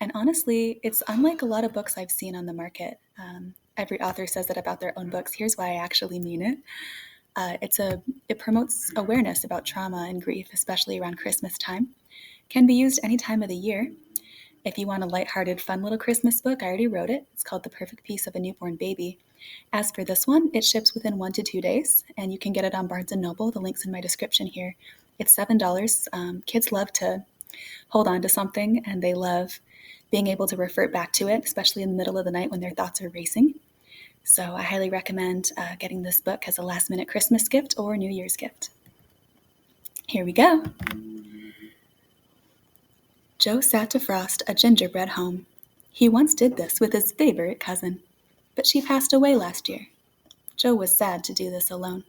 And honestly, it's unlike a lot of books I've seen on the market. Every author says that about their own books. Here's why I actually mean it. It promotes awareness about trauma and grief, especially around Christmas time. Can be used any time of the year. If you want a lighthearted, fun little Christmas book, I already wrote it. It's called The Perfect Peace of a Newborn Baby. As for this one, it ships within 1 to 2 days, and you can get it on Barnes & Noble. The link's in my description here. It's $7. Kids love to hold on to something, and they love being able to refer back to it, especially in the middle of the night when their thoughts are racing. So I highly recommend getting this book as a last-minute Christmas gift or New Year's gift. Here we go. Joe sat to frost a gingerbread home. He once did this with his favorite cousin, but she passed away last year. Joe was sad to do this alone.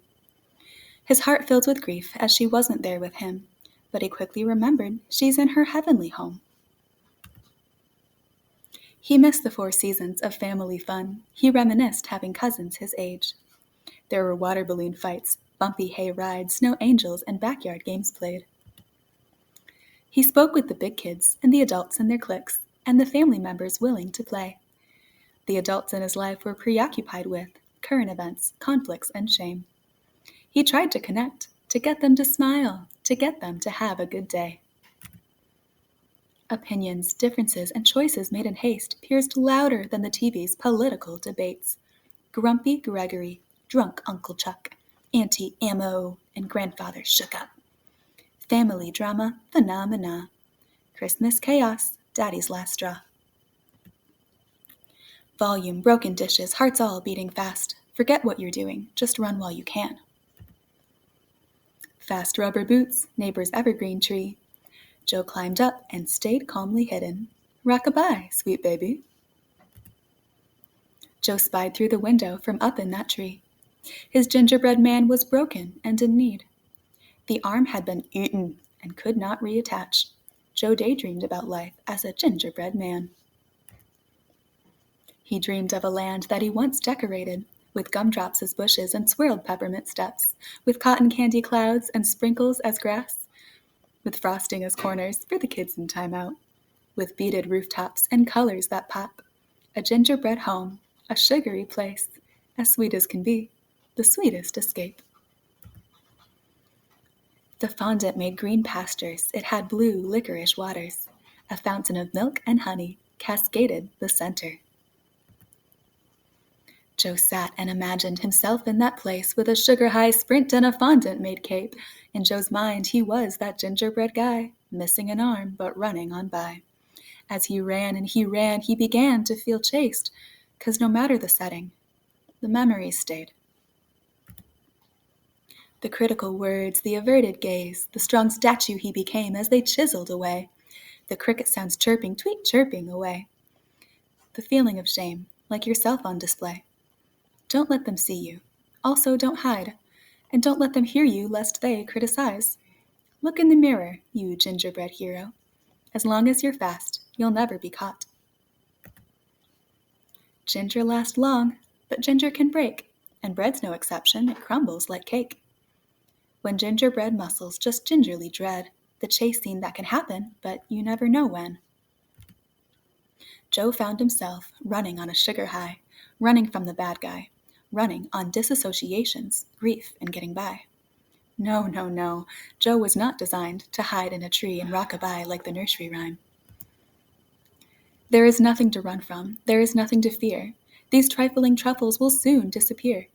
His heart filled with grief as she wasn't there with him, but he quickly remembered she's in her heavenly home. He missed the 4 seasons of family fun. He reminisced having cousins his age. There were water balloon fights, bumpy hay rides, snow angels, and backyard games played. He spoke with the big kids and the adults in their cliques, and the family members willing to play. The adults in his life were preoccupied with current events, conflicts, and shame. He tried to connect, to get them to smile, to get them to have a good day. Opinions, differences, and choices made in haste pierced louder than the TV's political debates. Grumpy Gregory, drunk Uncle Chuck, Auntie Ammo, and grandfather shook up. Family drama, phenomena. Christmas chaos, Daddy's last straw. Volume, broken dishes, hearts all beating fast. Forget what you're doing, just run while you can. Fast rubber boots, neighbor's evergreen tree. Joe climbed up and stayed calmly hidden. Rock-a-bye, sweet baby. Joe spied through the window from up in that tree. His gingerbread man was broken and in need. The arm had been eaten and could not reattach. Joe daydreamed about life as a gingerbread man. He dreamed of a land that he once decorated, with gumdrops as bushes and swirled peppermint steps, with cotton candy clouds and sprinkles as grass, with frosting as corners for the kids in timeout, with beaded rooftops and colors that pop. A gingerbread home, a sugary place, as sweet as can be, the sweetest escape. The fondant made green pastures, it had blue licorice waters. A fountain of milk and honey cascaded the center. Joe sat and imagined himself in that place with a sugar-high sprint and a fondant-made cape. In Joe's mind, he was that gingerbread guy, missing an arm but running on by. As he ran and he ran, he began to feel chased, 'cause no matter the setting, the memories stayed. The critical words, the averted gaze, the strong statue he became as they chiseled away. The cricket sounds chirping, tweet chirping away. The feeling of shame, like yourself on display. Don't let them see you. Also, don't hide. And don't let them hear you, lest they criticize. Look in the mirror, you gingerbread hero. As long as you're fast, you'll never be caught. Ginger lasts long, but ginger can break, and bread's no exception, it crumbles like cake. When gingerbread muscles just gingerly dread the chase scene that can happen, but you never know when. Joe found himself running on a sugar high, running from the bad guy, running on disassociations, grief, and getting by. No, no, no, Joe was not designed to hide in a tree and rock-a-bye like the nursery rhyme. There is nothing to run from, there is nothing to fear. These trifling truffles will soon disappear.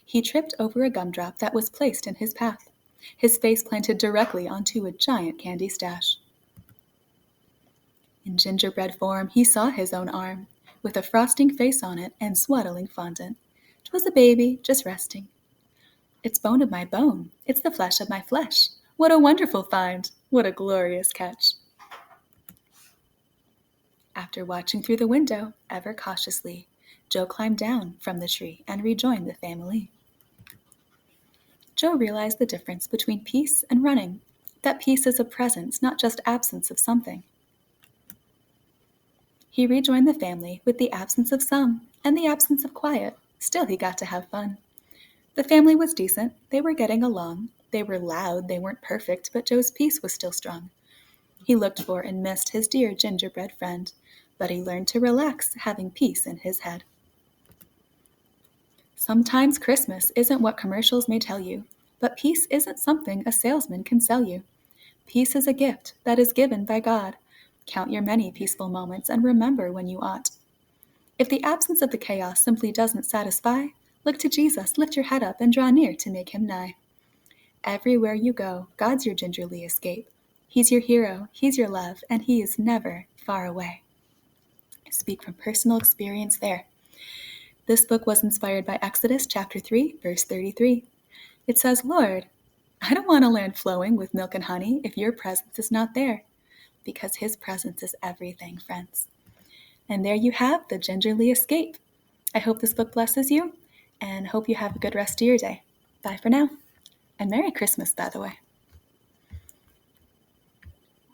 He tripped over a gumdrop that was placed in his path, his face planted directly onto a giant candy stash. In gingerbread form, he saw his own arm, with a frosting face on it and swaddling fondant. 'Twas a baby, just resting. It's bone of my bone, it's the flesh of my flesh. What a wonderful find, what a glorious catch. After watching through the window, ever cautiously, Joe climbed down from the tree and rejoined the family. Joe realized the difference between peace and running, that peace is a presence, not just absence of something. He rejoined the family with the absence of some and the absence of quiet. Still, he got to have fun. The family was decent. They were getting along. They were loud. They weren't perfect, but Joe's peace was still strong. he looked for and missed his dear gingerbread friend, but he learned to relax, having peace in his head. Sometimes Christmas isn't what commercials may tell you, but peace isn't something a salesman can sell you. Peace is a gift that is given by God. Count your many peaceful moments and remember when you ought. If the absence of the chaos simply doesn't satisfy, look to Jesus, lift your head up, and draw near to make him nigh. Everywhere you go, God's your gingerly escape. He's your hero, he's your love, and he is never far away. I speak from personal experience there. This book was inspired by Exodus chapter 3, verse 33. It says, Lord, I don't want to land flowing with milk and honey if your presence is not there, because his presence is everything, friends. And there you have the gingerly escape. I hope this book blesses you, and hope you have a good rest of your day. Bye for now. And Merry Christmas, by the way.